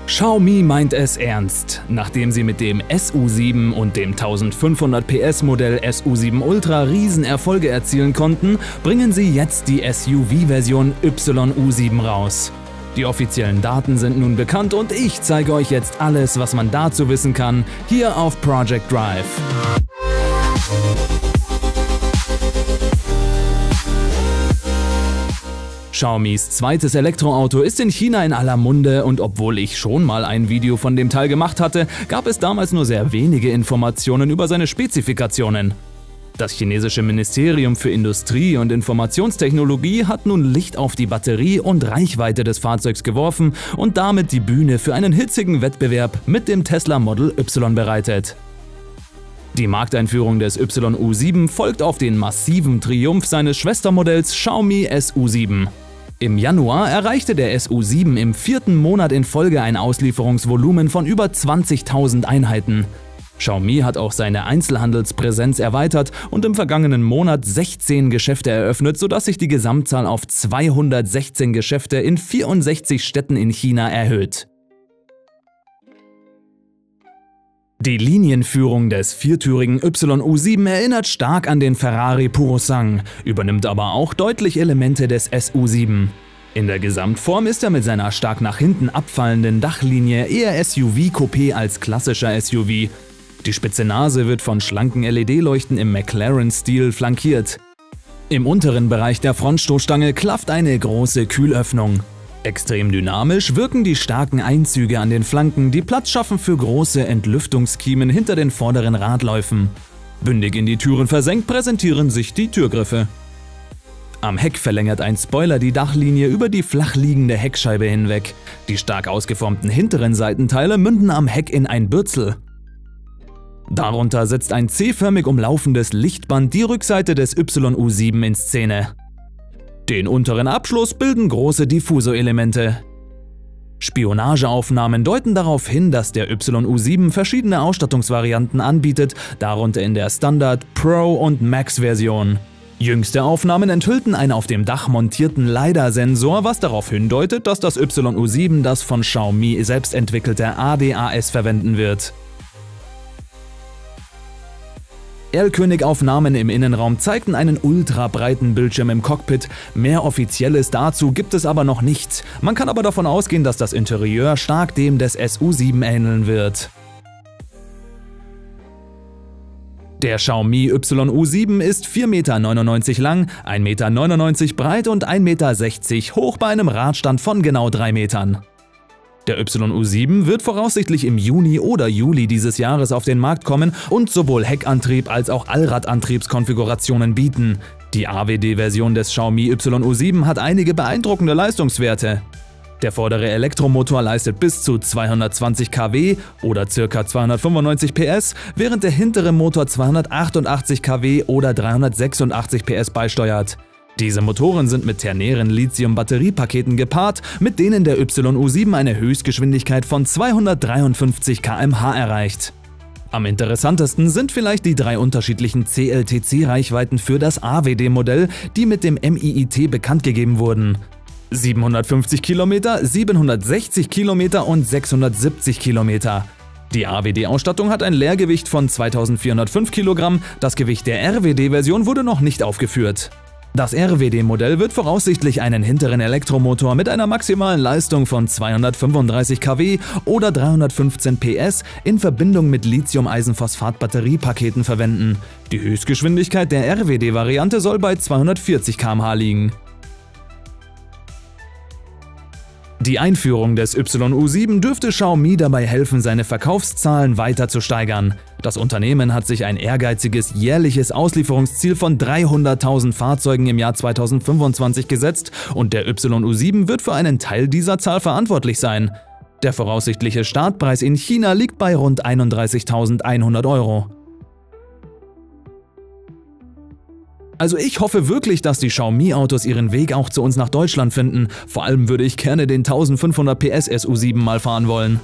Xiaomi meint es ernst. Nachdem sie mit dem SU7 und dem 1500 PS Modell SU7 Ultra Riesenerfolge erzielen konnten, bringen sie jetzt die SUV-Version YU7 raus. Die offiziellen Daten sind nun bekannt und ich zeige euch jetzt alles, was man dazu wissen kann, hier auf Project Drive. Xiaomis zweites Elektroauto ist in China in aller Munde und obwohl ich schon mal ein Video von dem Teil gemacht hatte, gab es damals nur sehr wenige Informationen über seine Spezifikationen. Das chinesische Ministerium für Industrie und Informationstechnologie hat nun Licht auf die Batterie und Reichweite des Fahrzeugs geworfen und damit die Bühne für einen hitzigen Wettbewerb mit dem Tesla Model Y bereitet. Die Markteinführung des YU7 folgt auf den massiven Triumph seines Schwestermodells Xiaomi SU7. Im Januar erreichte der SU7 im 4. Monat in Folge ein Auslieferungsvolumen von über 20.000 Einheiten. Xiaomi hat auch seine Einzelhandelspräsenz erweitert und im vergangenen Monat 16 Geschäfte eröffnet, sodass sich die Gesamtzahl auf 216 Geschäfte in 64 Städten in China erhöht. Die Linienführung des viertürigen YU7 erinnert stark an den Ferrari Purosangue, übernimmt aber auch deutlich Elemente des SU7. In der Gesamtform ist er mit seiner stark nach hinten abfallenden Dachlinie eher SUV-Coupé als klassischer SUV. Die spitze Nase wird von schlanken LED-Leuchten im McLaren-Stil flankiert. Im unteren Bereich der Frontstoßstange klafft eine große Kühlöffnung. Extrem dynamisch wirken die starken Einzüge an den Flanken, die Platz schaffen für große Entlüftungskiemen hinter den vorderen Radläufen. Bündig in die Türen versenkt präsentieren sich die Türgriffe. Am Heck verlängert ein Spoiler die Dachlinie über die flach liegende Heckscheibe hinweg. Die stark ausgeformten hinteren Seitenteile münden am Heck in ein Bürzel. Darunter setzt ein C-förmig umlaufendes Lichtband die Rückseite des YU7 in Szene. Den unteren Abschluss bilden große Diffusorelemente. Spionageaufnahmen deuten darauf hin, dass der YU7 verschiedene Ausstattungsvarianten anbietet, darunter in der Standard-, Pro- und Max-Version. Jüngste Aufnahmen enthüllten einen auf dem Dach montierten LiDAR-Sensor, was darauf hindeutet, dass das YU7 das von Xiaomi selbst entwickelte ADAS verwenden wird. Erlkönig-Aufnahmen im Innenraum zeigten einen ultrabreiten Bildschirm im Cockpit, mehr Offizielles dazu gibt es aber noch nicht. Man kann aber davon ausgehen, dass das Interieur stark dem des SU7 ähneln wird. Der Xiaomi YU7 ist 4,99 Meter lang, 1,99 Meter breit und 1,60 Meter hoch bei einem Radstand von genau 3 Metern. Der YU7 wird voraussichtlich im Juni oder Juli dieses Jahres auf den Markt kommen und sowohl Heckantrieb als auch Allradantriebskonfigurationen bieten. Die AWD-Version des Xiaomi YU7 hat einige beeindruckende Leistungswerte. Der vordere Elektromotor leistet bis zu 220 kW oder ca. 295 PS, während der hintere Motor 288 kW oder 386 PS beisteuert. Diese Motoren sind mit ternären Lithium-Batteriepaketen gepaart, mit denen der YU7 eine Höchstgeschwindigkeit von 253 km/h erreicht. Am interessantesten sind vielleicht die 3 unterschiedlichen CLTC-Reichweiten für das AWD-Modell, die mit dem MIIT bekannt gegeben wurden. 750 km, 760 km und 670 km. Die AWD-Ausstattung hat ein Leergewicht von 2405 kg, das Gewicht der RWD-Version wurde noch nicht aufgeführt. Das RWD-Modell wird voraussichtlich einen hinteren Elektromotor mit einer maximalen Leistung von 235 kW oder 315 PS in Verbindung mit Lithium-Eisenphosphat-Batteriepaketen verwenden. Die Höchstgeschwindigkeit der RWD-Variante soll bei 240 km/h liegen. Die Einführung des YU7 dürfte Xiaomi dabei helfen, seine Verkaufszahlen weiter zu steigern. Das Unternehmen hat sich ein ehrgeiziges jährliches Auslieferungsziel von 300.000 Fahrzeugen im Jahr 2025 gesetzt und der YU7 wird für einen Teil dieser Zahl verantwortlich sein. Der voraussichtliche Startpreis in China liegt bei rund 31.100 €. Also ich hoffe wirklich, dass die Xiaomi-Autos ihren Weg auch zu uns nach Deutschland finden. Vor allem würde ich gerne den 1500 PS SU7 mal fahren wollen.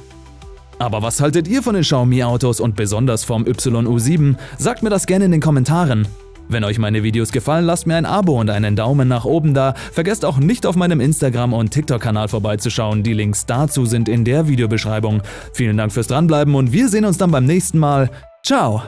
Aber was haltet ihr von den Xiaomi-Autos und besonders vom YU7? Sagt mir das gerne in den Kommentaren. Wenn euch meine Videos gefallen, lasst mir ein Abo und einen Daumen nach oben da. Vergesst auch nicht auf meinem Instagram- und TikTok-Kanal vorbeizuschauen. Die Links dazu sind in der Videobeschreibung. Vielen Dank fürs Dranbleiben und wir sehen uns dann beim nächsten Mal. Ciao!